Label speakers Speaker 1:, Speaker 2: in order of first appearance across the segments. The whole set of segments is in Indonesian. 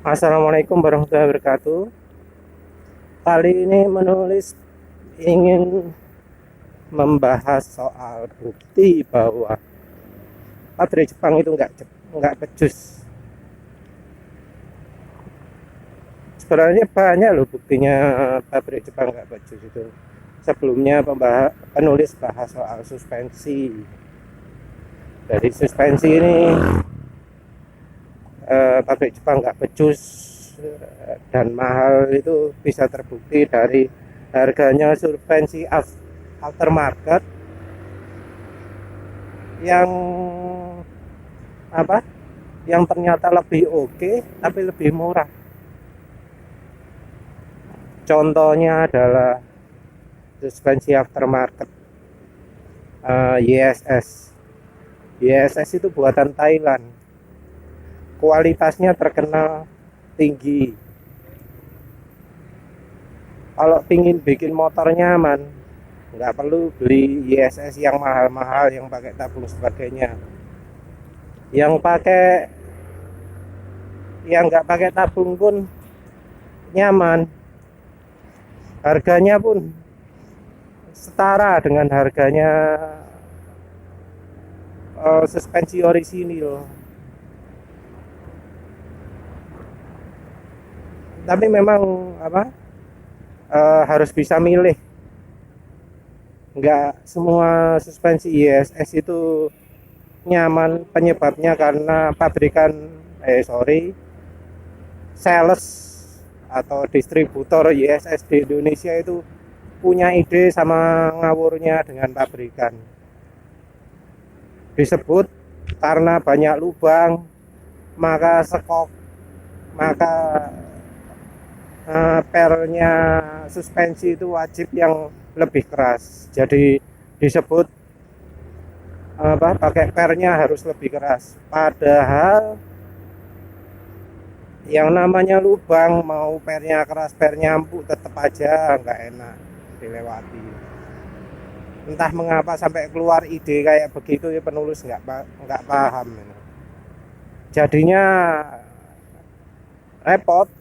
Speaker 1: Assalamualaikum warahmatullahi wabarakatuh. Kali ini ingin membahas soal bukti bahwa pabrik Jepang itu nggak becus. Sebenarnya banyak loh buktinya pabrik Jepang nggak becus itu. Sebelumnya penulis bahas soal suspensi. Dari suspensi ini pabrik Jepang nggak becus dan mahal itu bisa terbukti dari harganya suspensi aftermarket yang ternyata lebih oke tapi lebih murah. Contohnya adalah suspensi aftermarket YSS. YSS itu buatan Thailand, kualitasnya terkenal tinggi. Kalau ingin bikin motor nyaman, nggak perlu beli ISS yang mahal-mahal yang pakai tabung sebagainya. Yang nggak pakai tabung pun nyaman, harganya pun setara dengan harganya suspensi orisinil. Tapi memang harus bisa milih. Nggak semua suspensi ISS itu nyaman, penyebabnya karena sales atau distributor ISS di Indonesia itu punya ide sama ngawurnya dengan pabrikan. Disebut karena banyak lubang, maka pernya suspensi itu wajib yang lebih keras. Jadi disebut pakai pernya harus lebih keras. Padahal yang namanya lubang, mau pernya keras pernya empuk, tetap aja nggak enak dilewati. Entah mengapa sampai keluar ide kayak begitu, ya penulis nggak paham. Jadinya repot.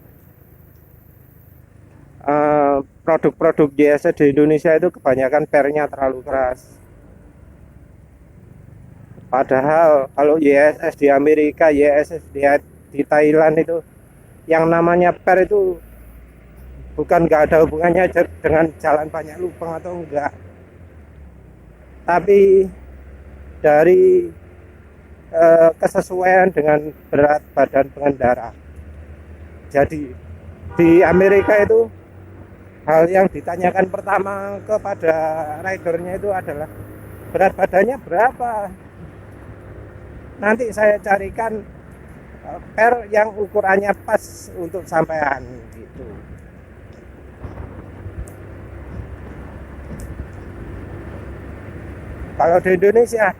Speaker 1: Produk-produk JS di Indonesia itu kebanyakan pernya terlalu keras. Padahal kalau YSS di Amerika, YSS di Thailand itu yang namanya per itu bukan nggak ada hubungannya dengan jalan banyak lubang atau enggak, tapi dari kesesuaian dengan berat badan pengendara. Jadi di Amerika itu hal yang ditanyakan pertama kepada ridernya itu adalah berat badannya berapa. Nanti saya carikan per yang ukurannya pas untuk sampean gitu. Kalau di Indonesia,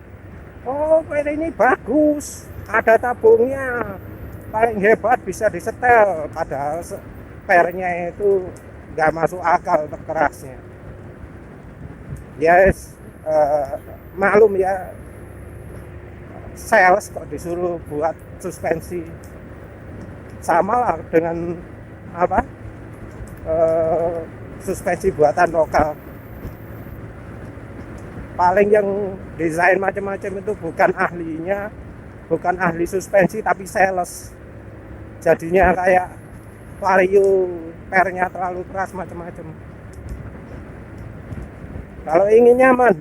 Speaker 1: oh per ini bagus, ada tabungnya, paling hebat bisa disetel, padahal pernya itu nggak masuk akal kerasnya. Yes, maklum ya, sales kok disuruh buat suspensi. Sama lah dengan suspensi buatan lokal. Paling yang desain macam-macam itu bukan ahlinya, bukan ahli suspensi tapi sales. Jadinya kayak Vario, pernya terlalu keras macam-macam. Kalau ingin nyaman,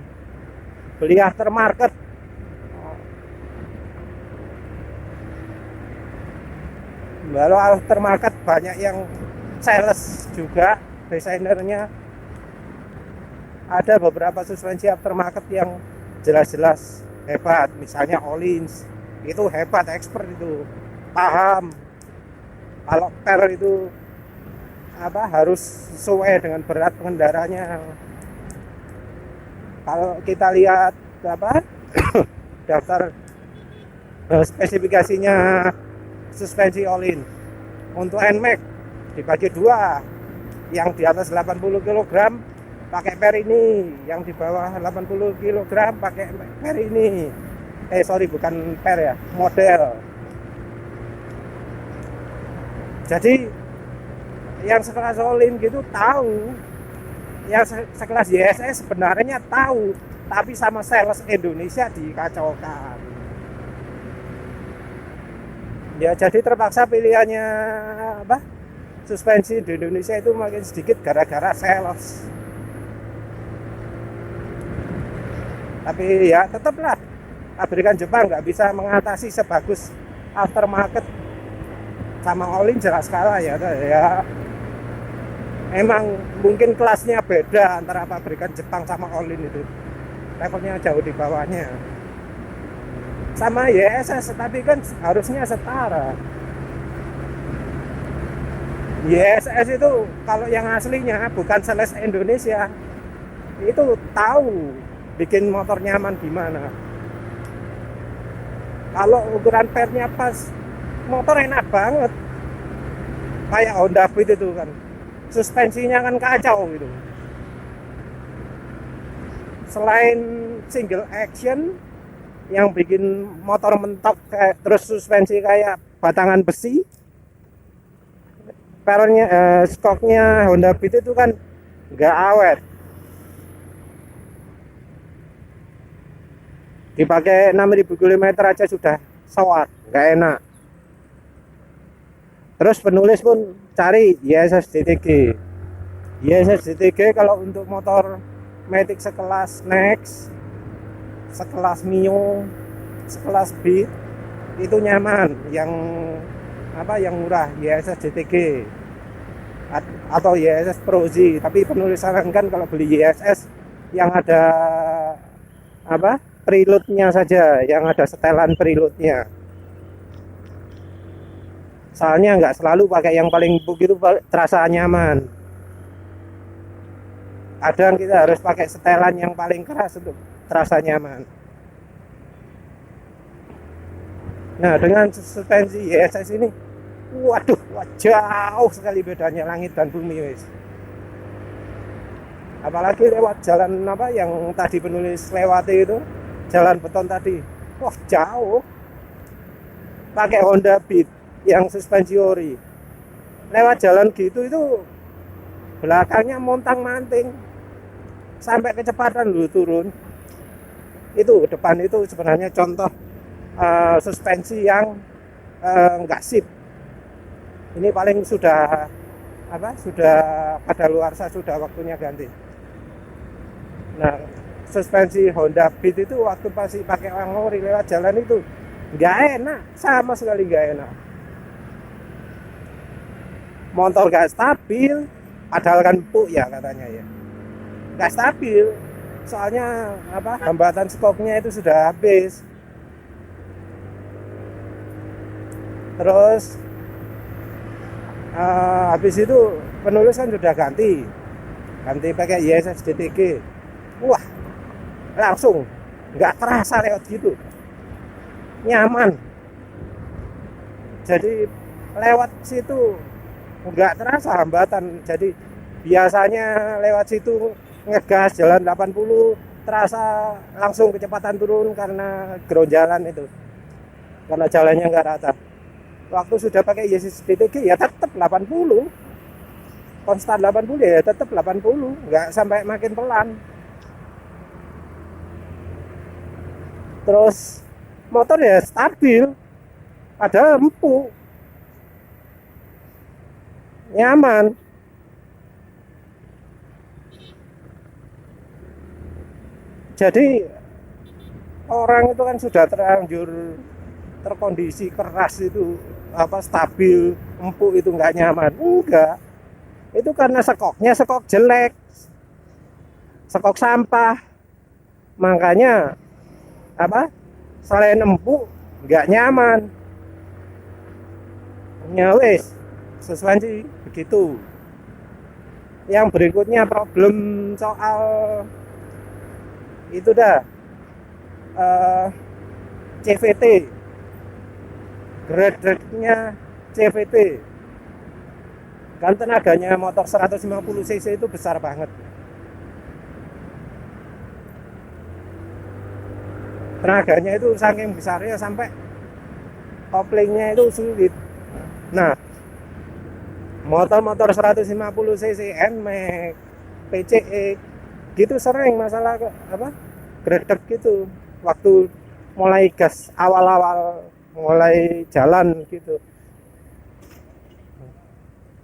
Speaker 1: beli aftermarket. Lalu aftermarket banyak yang sales juga, desainernya. Ada beberapa suspensi aftermarket yang jelas-jelas hebat, misalnya Öhlins itu hebat, expert itu, paham. Kalau per itu harus sesuai dengan berat pengendaranya. Kalau kita lihat daftar spesifikasinya suspensi Öhlins untuk NMAX dibagi dua, yang di atas 80 kg pakai per ini, yang di bawah 80 kg pakai per ini. Bukan per ya, model. Jadi yang sekelas Olin gitu tahu, yang sekelas YSS sebenarnya tahu, tapi sama sales Indonesia dikacaukan. Ya jadi terpaksa pilihannya apa? Suspensi di Indonesia itu makin sedikit gara-gara sales. Tapi ya tetaplah pabrikan Jepang nggak bisa mengatasi sebagus aftermarket sama Olin jelas kalah ya. Emang mungkin kelasnya beda antara pabrikan Jepang sama Olin itu, levelnya jauh di bawahnya. Sama YSS tapi kan harusnya setara. YSS itu kalau yang aslinya bukan sales Indonesia, itu tahu bikin motor nyaman gimana. Kalau ukuran pernya pas, motor enak banget. Kayak Honda Beat itu kan, suspensinya kan kacau gitu. Selain single action yang bikin motor mentok kayak, terus suspensi kayak batangan besi, pernya skoknya Honda Beat itu kan nggak awet. Dipakai 6000 km aja sudah soak, nggak enak. Terus penulis pun cari YSS DTG. YSS DTG kalau untuk motor Matic sekelas Next, sekelas Mio, sekelas Beat itu nyaman. Yang apa yang murah YSS DTG atau YSS Pro Z. Tapi penulis sarankan kalau beli YSS yang ada apa? Preload-nya saja, yang ada setelan preload-nya. Soalnya nggak selalu pakai yang paling empuk itu terasa nyaman. Kadang kita harus pakai setelan yang paling keras untuk terasa nyaman. Nah, dengan suspensi YSS ini, waduh, jauh sekali bedanya langit dan bumi, wes. Apalagi lewat jalan apa yang tadi penulis lewati itu, jalan beton tadi, wah jauh. Pakai Honda Beat yang suspensi ori, lewat jalan gitu itu belakangnya montang-manting sampai kecepatan dulu turun. Itu depan itu sebenarnya contoh suspensi yang nggak sip. Ini paling sudah apa? Sudah kadaluarsa, sudah waktunya ganti. Nah, suspensi Honda Beat itu waktu pasti pakai ori lewat jalan itu nggak enak, sama sekali nggak enak. Motor nggak stabil, padahal kan empuk ya katanya ya. Nggak stabil, soalnya apa? Hambatan skoknya itu sudah habis. Terus habis itu penulis kan sudah ganti pakai YSS DTG. Wah, langsung nggak terasa lewat gitu, nyaman. Jadi lewat situ nggak terasa hambatan. Jadi biasanya lewat situ ngegas jalan 80 terasa langsung kecepatan turun karena geronjalan itu, karena jalannya nggak rata. Waktu sudah pakai YSS DTG ya tetap 80, konstan 80 ya tetap 80, nggak sampai makin pelan. Terus motor ya stabil, padahal empuk, nyaman. Jadi orang itu kan sudah terlanjur terkondisi keras itu apa stabil, empuk itu nggak nyaman. Enggak, itu karena skoknya skok jelek, skok sampah. Makanya apa? Selain empuk nggak nyaman. Ya wes, suspensi begitu. Yang berikutnya problem soal itu dah CVT, grade-nya CVT. Kan tenaganya motor 150 cc itu besar banget. Tenaganya itu saking besarnya sampai koplingnya itu sulit. Nah, motor-motor 150 cc NMAX, PCX gitu sering masalah apa gredek gitu waktu mulai gas awal-awal mulai jalan gitu,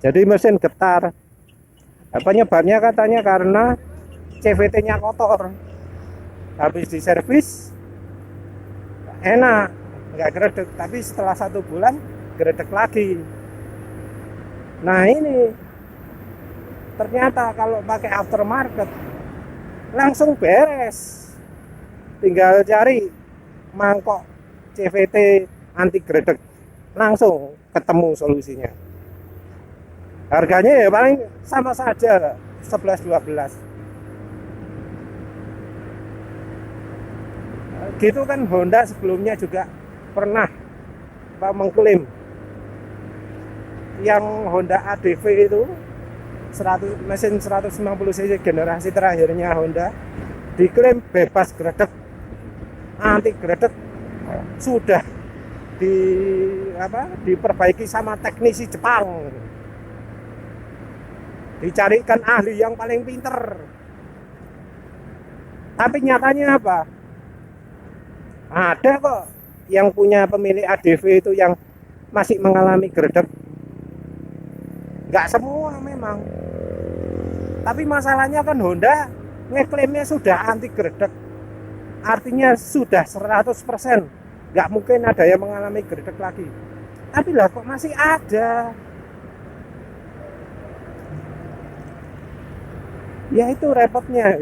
Speaker 1: jadi mesin getar. Penyebabnya katanya karena CVT-nya kotor, habis diservis enak nggak gredek, tapi setelah 1 bulan gredek lagi. Nah ini ternyata kalau pakai aftermarket langsung beres, tinggal cari mangkok CVT anti gredek, langsung ketemu solusinya. Harganya ya paling sama saja 11-12 gitu kan. Honda sebelumnya juga pernah mengklaim yang Honda ADV itu 100 mesin 150 cc generasi terakhirnya Honda diklaim bebas gredek, anti gredek, sudah diperbaiki sama teknisi Jepang, dicarikan ahli yang paling pinter. Tapi nyatanya apa? Ada kok yang punya pemilik ADV itu yang masih mengalami gredek. Nggak semua memang. Tapi masalahnya kan Honda ngeklaimnya sudah anti gredek. Artinya sudah 100%. Nggak mungkin ada yang mengalami gredek lagi. Tapi lah kok masih ada. Ya itu repotnya.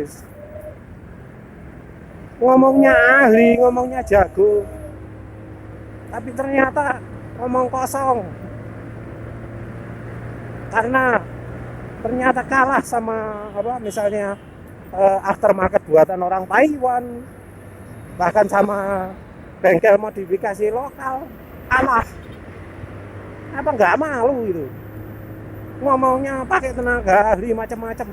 Speaker 1: Ngomongnya ahli, ngomongnya jago, tapi ternyata ngomong kosong. Karena ternyata kalah sama misalnya aftermarket buatan orang Taiwan, bahkan sama bengkel modifikasi lokal, kalah. Apa nggak malu itu? Ngomongnya pakai tenaga ahli macam-macam,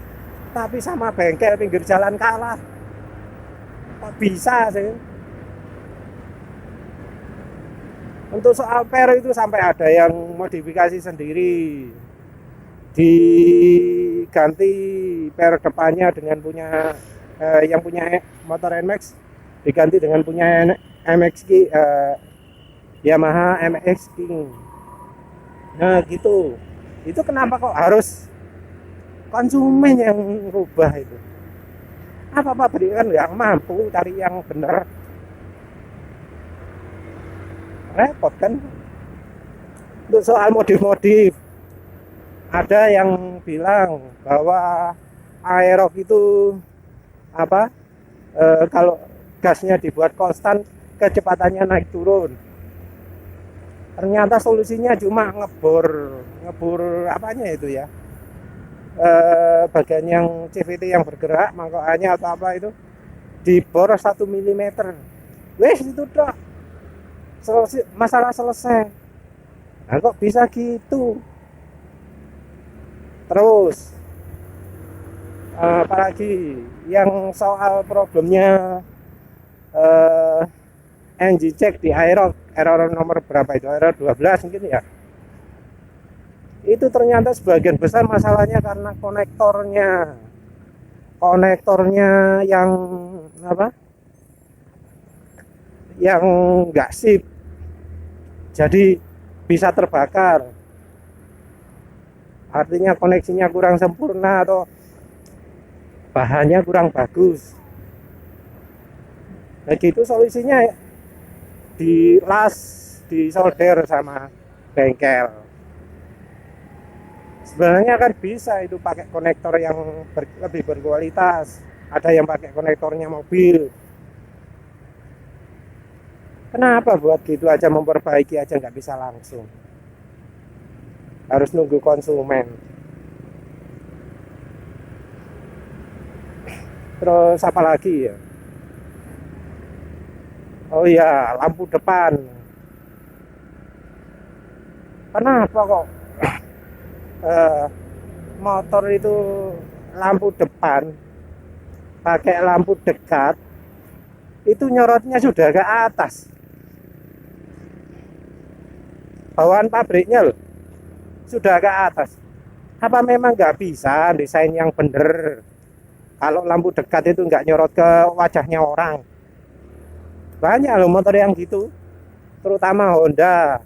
Speaker 1: tapi sama bengkel pinggir jalan kalah. Kok bisa sih? Untuk soal per itu sampai ada yang modifikasi sendiri, diganti per depannya dengan punya yang punya motor NMAX diganti dengan punya MX Yamaha MX King. Nah gitu. Itu kenapa kok harus konsumen yang rubah itu? Apa pabrik kan nggak mampu cari yang benar, repot kan. Untuk soal modif-modif, ada yang bilang bahwa Aerox itu kalau gasnya dibuat konstan kecepatannya naik turun. Ternyata solusinya cuma ngebor apanya itu ya, bagian yang CVT yang bergerak mangkokannya atau apa itu dibor 1 mm. Wes itu dok, masalah selesai. Nah kok bisa gitu? Terus apalagi yang soal problemnya NG check di Aerox, error nomor berapa itu, error 12 mungkin ya. Itu ternyata sebagian besar masalahnya karena konektornya yang yang nggak sip, jadi bisa terbakar. Artinya koneksinya kurang sempurna atau bahannya kurang bagus. Nah gitu solusinya disolder sama bengkel. Sebenarnya kan bisa itu pakai konektor yang lebih berkualitas. Ada yang pakai konektornya mobil. Kenapa buat gitu aja, memperbaiki aja nggak bisa langsung? Harus nunggu konsumen. Terus apa lagi ya? Oh iya, lampu depan. Kenapa kok motor itu lampu depan pakai lampu dekat itu nyorotnya sudah ke atas, bawaan pabriknya loh sudah ke atas. Apa memang nggak bisa desain yang bener? Kalau lampu dekat itu nggak nyorot ke wajahnya orang. Banyak loh motor yang gitu, terutama Honda,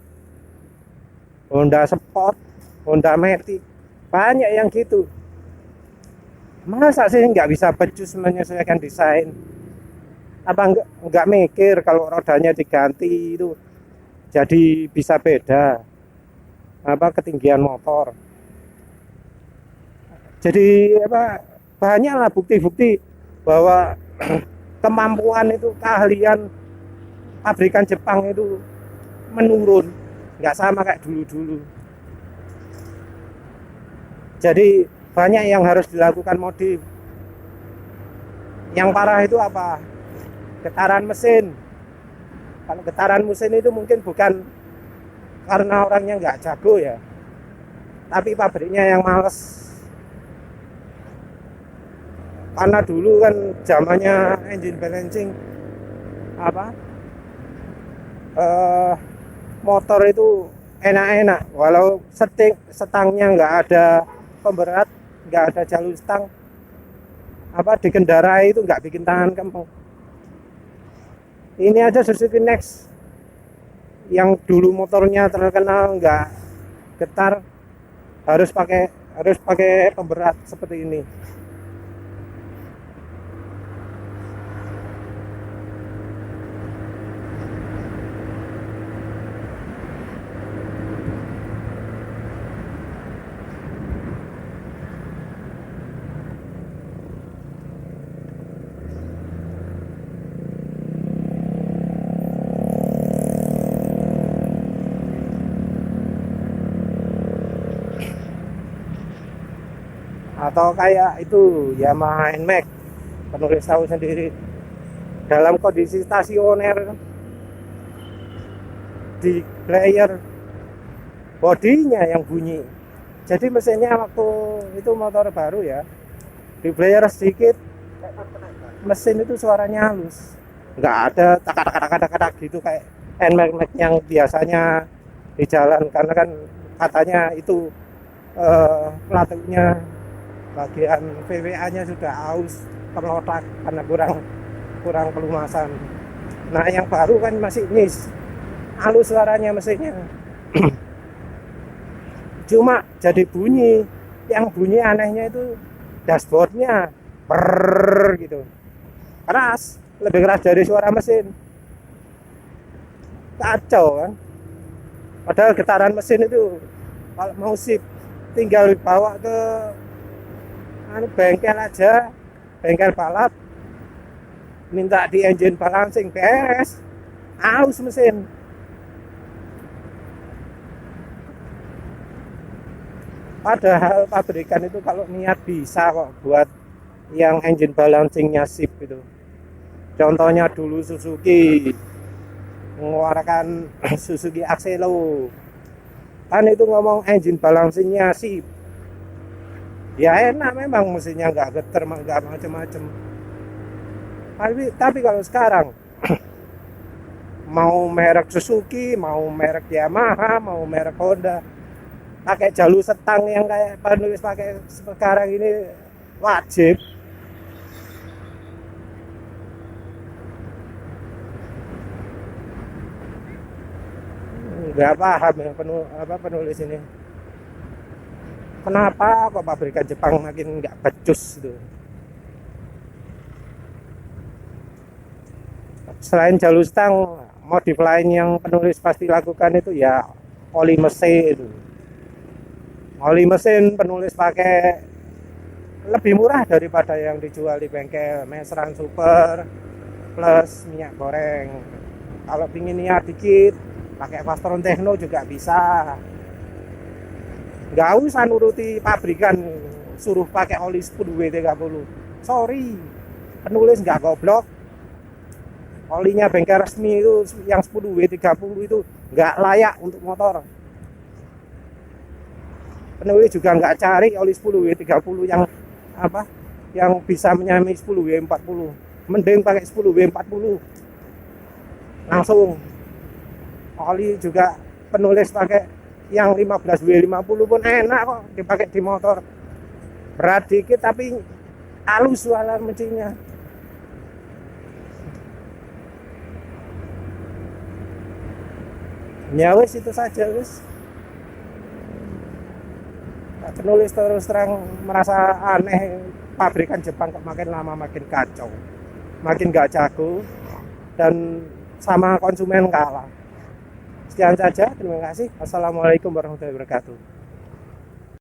Speaker 1: Honda Sport, Honda Matic, banyak yang gitu. Masa sih nggak bisa becus menyesuaikan desain? Apa nggak mikir kalau rodanya diganti itu jadi bisa beda apa ketinggian motor? Jadi apa banyaklah bukti-bukti bahwa kemampuan itu keahlian pabrikan Jepang itu menurun, nggak sama kayak dulu-dulu. Jadi banyak yang harus dilakukan modif. Yang parah itu apa? Getaran mesin. Kalau getaran mesin itu mungkin bukan karena orangnya nggak jago ya, tapi pabriknya yang males. Karena dulu kan zamannya engine balancing apa motor itu enak-enak, walau setangnya nggak ada pemberat, nggak ada jalur stang, apa dikendarai itu nggak bikin tangan kempeng. Ini aja Suzuki Next yang dulu motornya terkenal nggak getar, harus pakai pemberat seperti ini. Atau kayak itu Yamaha NMAX, penulis tahu sendiri, dalam kondisi stasioner di player bodinya yang bunyi. Jadi mesinnya waktu itu motor baru ya, di player sedikit mesin itu suaranya halus, nggak ada tak gitu kayak NMAX yang biasanya di jalan, karena kan katanya itu pelatihnya bagian VWA-nya sudah aus terlotak karena kurang pelumasan. Nah yang baru kan masih nis, halus suaranya mesinnya. Cuma jadi bunyi, yang bunyi anehnya itu dashboardnya brrrr gitu, keras, lebih keras dari suara mesin. Kacau kan, padahal getaran mesin itu kalau mau sip tinggal dibawa ke bengkel aja, bengkel balap, minta di engine balancing beres, aus mesin. Padahal pabrikan itu kalau niat bisa kok buat yang engine balancingnya sip itu. Contohnya dulu Suzuki mengeluarkan Suzuki Axelo, kan itu ngomong engine balancingnya sip. Ya enak memang, mesinnya nggak geter, nggak macem-macem. Tapi kalau sekarang mau merek Suzuki, mau merek Yamaha, mau merek Honda, pakai jalur setang yang kayak penulis pakai sekarang ini wajib. Nggak paham yang penulis ini. Kenapa kok pabrikan Jepang makin nggak becus gitu. Selain jalur stang, modif lain yang penulis pasti lakukan itu ya oli mesin. Oli mesin penulis pakai lebih murah daripada yang dijual di bengkel, Mesran Super plus minyak goreng. Kalau pingin niat dikit, pakai Fastron Techno juga bisa. Nggak usah nuruti pabrikan suruh pakai oli 10W30. Sorry, penulis nggak goblok. Olinya bengkel resmi itu yang 10W30 itu nggak layak untuk motor. Penulis juga nggak cari oli 10W30 yang apa, yang bisa menyamai 10W40. Mending pakai 10W40 langsung. Oli juga penulis pakai yang 15W50 pun enak kok dipakai di motor. Berat dikit tapi halus suara mesinnya. Ya wis, itu saja wis. Penulis terus terang merasa aneh, pabrikan Jepang kok makin lama makin kacau, makin gak jago, dan sama konsumen kalah. Sekian saja, terima kasih. Assalamualaikum warahmatullahi wabarakatuh.